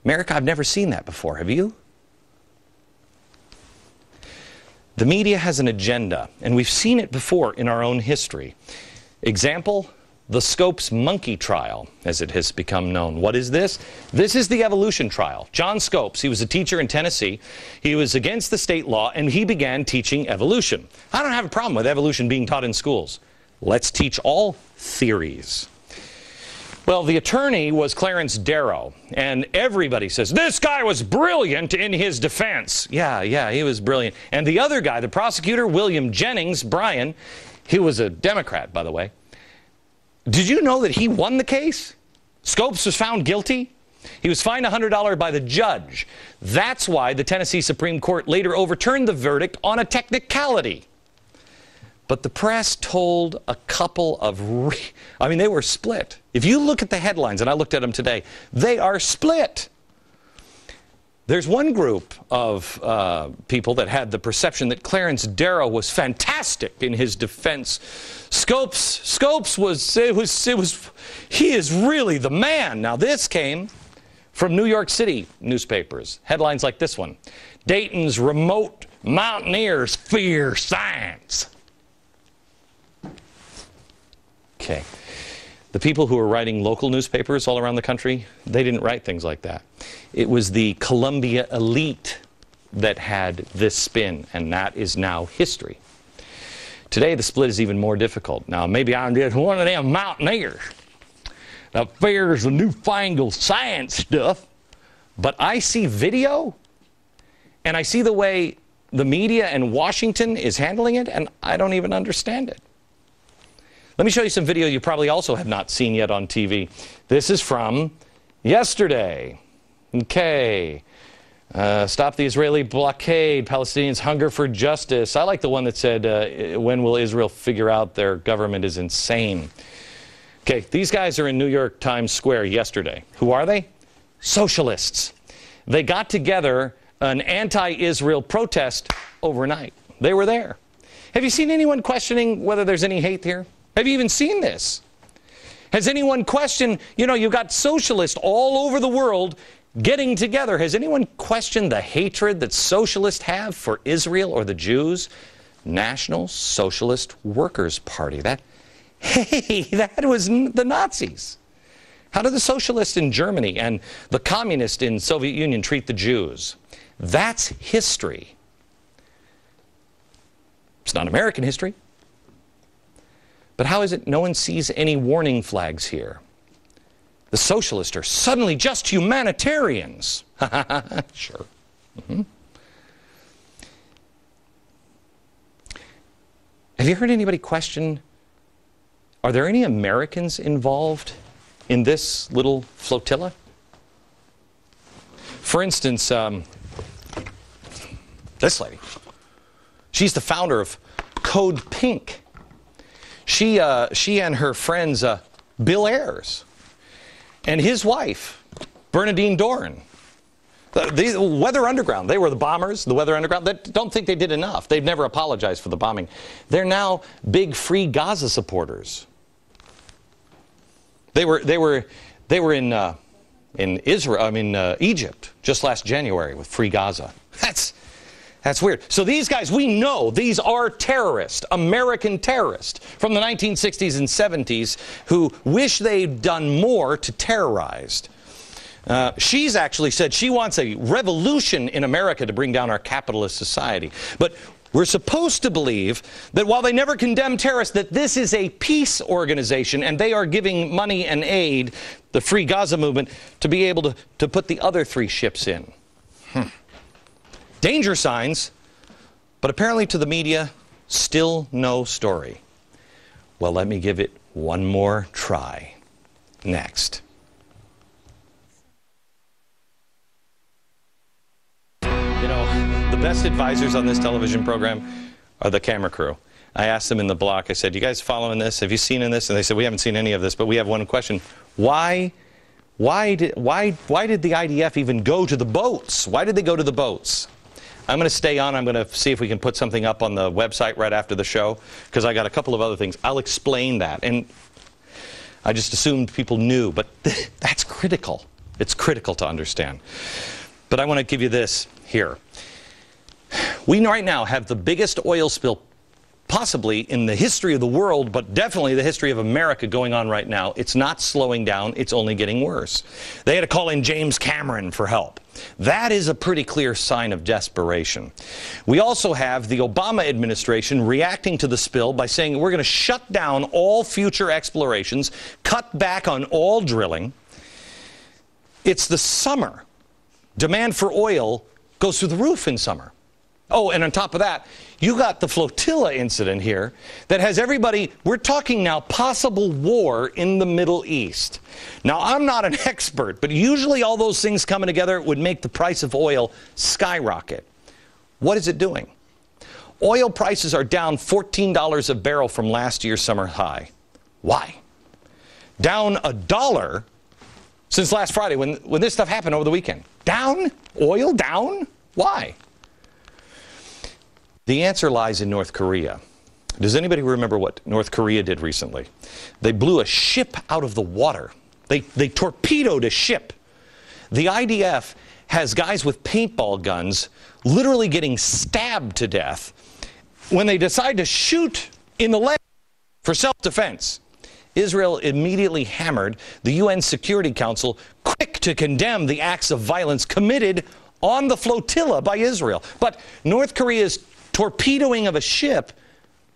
America, I've never seen that before. Have you? The media has an agenda, and we've seen it before in our own history. Example, the Scopes monkey trial, as it has become known. What is this? This is the evolution trial. John Scopes, he was a teacher in Tennessee. He was against the state law, and he began teaching evolution. I don't have a problem with evolution being taught in schools. Let's teach all theories. Well, the attorney was Clarence Darrow, and everybody says, this guy was brilliant in his defense. Yeah, he was brilliant. And the other guy, the prosecutor, William Jennings Bryan, he was a Democrat, by the way. Did you know that he won the case? Scopes was found guilty. He was fined $100 by the judge. That's why the Tennessee Supreme Court later overturned the verdict on a technicality. But the press told a couple of, they were split. If you look at the headlines, and I looked at them today, they are split. There's one group of people that had the perception that Clarence Darrow was fantastic in his defense. Scopes he is really the man. Now this came from New York City newspapers. Headlines like this one. Dayton's remote mountaineers fear science. Okay. The people who were writing local newspapers all around the country, they didn't write things like that. It was the Columbia elite that had this spin, and that is now history. Today, the split is even more difficult. Now, maybe I'm just one of them mountaineers that fears the newfangled science stuff, but I see video, and I see the way the media and Washington is handling it, and I don't even understand it. Let me show you some video you probably also have not seen yet on TV. This is from yesterday. Okay. Stop the Israeli blockade. Palestinians hunger for justice. I like the one that said, when will Israel figure out their government is insane? Okay, these guys are in New York Times Square yesterday. Who are they? Socialists. They got together an anti-Israel protest overnight. They were there. Have you seen anyone questioning whether there's any hate here? Have you even seen this? Has anyone questioned, you've got socialists all over the world getting together. Has anyone questioned the hatred that socialists have for Israel or the Jews? National Socialist Workers' Party. That was the Nazis. How did the socialists in Germany and the communists in Soviet Union treat the Jews? That's history. It's not American history. But how is it no one sees any warning flags here? The socialists are suddenly just humanitarians. Sure. Mm-hmm. Have you heard anybody question, are there any Americans involved in this little flotilla? For instance, this lady. She's the founder of Code Pink. She and her friends, Bill Ayers, and his wife, Bernadine Doran. The Weather Underground, they were the bombers, the Weather Underground. They don't think they did enough. They've never apologized for the bombing. They're now big Free Gaza supporters. They were in Egypt just last January with Free Gaza. That's weird. So these guys, we know these are terrorists, American terrorists from the 1960s and 70s who wish they'd done more to terrorize. She's actually said she wants a revolution in America to bring down our capitalist society. But we're supposed to believe that while they never condemn terrorists, that this is a peace organization and they are giving money and aid, the Free Gaza movement, to be able to put the other three ships in. Danger signs, but apparently to the media, still no story. Well, let me give it one more try. Next. The best advisors on this television program are the camera crew. I asked them in the block, I said, you guys following this? Have you seen this? And they said, we haven't seen any of this, but we have one question. Why did the IDF even go to the boats? Why did they go to the boats? I'm going to stay on. I'm going to see if we can put something up on the website right after the show, because I got a couple of other things. I'll explain that. And I just assumed people knew, but that's critical. It's critical to understand. But I want to give you this here. We right now have the biggest oil spill possibly in the history of the world, but definitely the history of America going on right now. It's not slowing down, it's only getting worse. They had to call in James Cameron for help. That is a pretty clear sign of desperation. We also have the Obama administration reacting to the spill by saying we're going to shut down all future explorations, cut back on all drilling. It's the summer. Demand for oil goes through the roof in summer. Oh, and on top of that, you got the flotilla incident here that has everybody, we're talking now possible war in the Middle East. Now, I'm not an expert, but usually all those things coming together would make the price of oil skyrocket. What is it doing? Oil prices are down $14 a barrel from last year's summer high. Why? Down $1 since last Friday when this stuff happened over the weekend. Down? Oil down? Why? The answer lies in North Korea. Does anybody remember what North Korea did recently? They blew a ship out of the water. They torpedoed a ship. The IDF has guys with paintball guns literally getting stabbed to death when they decide to shoot in the leg for self-defense. Israel immediately hammered the UN Security Council, quick to condemn the acts of violence committed on the flotilla by Israel. But North Korea's torpedoing of a ship,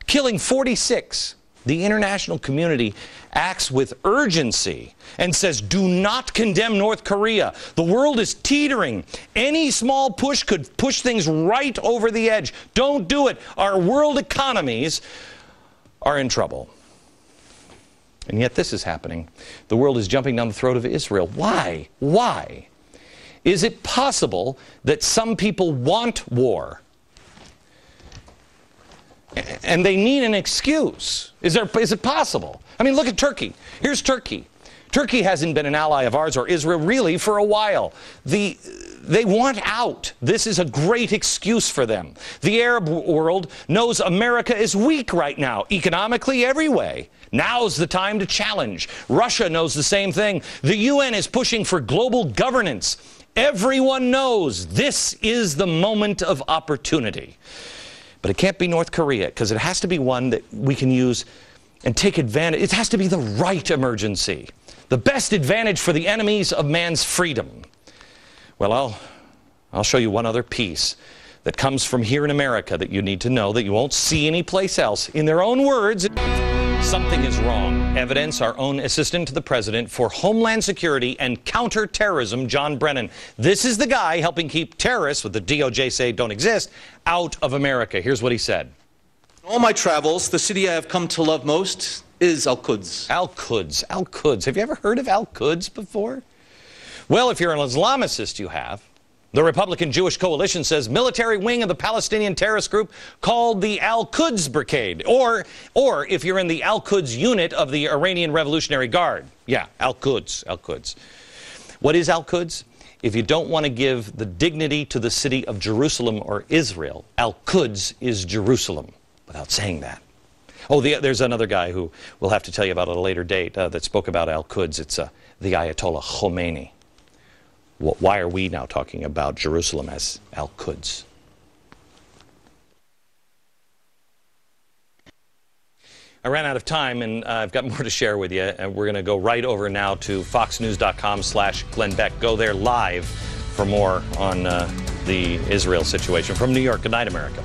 killing 46. The international community acts with urgency and says, do not condemn North Korea. The world is teetering. Any small push could push things right over the edge. Don't do it. Our world economies are in trouble. And yet this is happening. The world is jumping down the throat of Israel. Why? Why? Is it possible that some people want war? And they need an excuse. Is it possible? I mean, look at Turkey. Here's Turkey. Turkey hasn't been an ally of ours or Israel really for a while. They want out. This is a great excuse for them. The Arab world knows America is weak right now, economically, every way. Now's the time to challenge. Russia knows the same thing. The UN is pushing for global governance. Everyone knows this is the moment of opportunity. But it can't be North Korea, because it has to be one that we can use and take advantage. It has to be the right emergency, the best advantage for the enemies of man's freedom. Well, I'll show you one other piece that comes from here in America that you need to know that you won't see anyplace else. In their own words, something is wrong. Evidence, our own assistant to the president for Homeland Security and Counterterrorism, John Brennan. This is the guy helping keep terrorists, what the DOJ say don't exist, out of America. Here's what he said. In all my travels, the city I have come to love most is Al-Quds. Al-Quds. Al-Quds. Have you ever heard of Al-Quds before? Well, if you're an Islamicist, you have. The Republican Jewish Coalition says military wing of the Palestinian terrorist group called the Al-Quds Brigade. Or if you're in the Al-Quds unit of the Iranian Revolutionary Guard. Yeah, Al-Quds. Al-Quds. What is Al-Quds? If you don't want to give the dignity to the city of Jerusalem or Israel, Al-Quds is Jerusalem, without saying that. Oh, there's another guy who we'll have to tell you about at a later date that spoke about Al-Quds. It's the Ayatollah Khomeini. Why are we now talking about Jerusalem as Al-Quds? I ran out of time, and I've got more to share with you. And we're going to go right over now to foxnews.com/Glenn Beck. Go there live for more on the Israel situation. From New York, good night, America.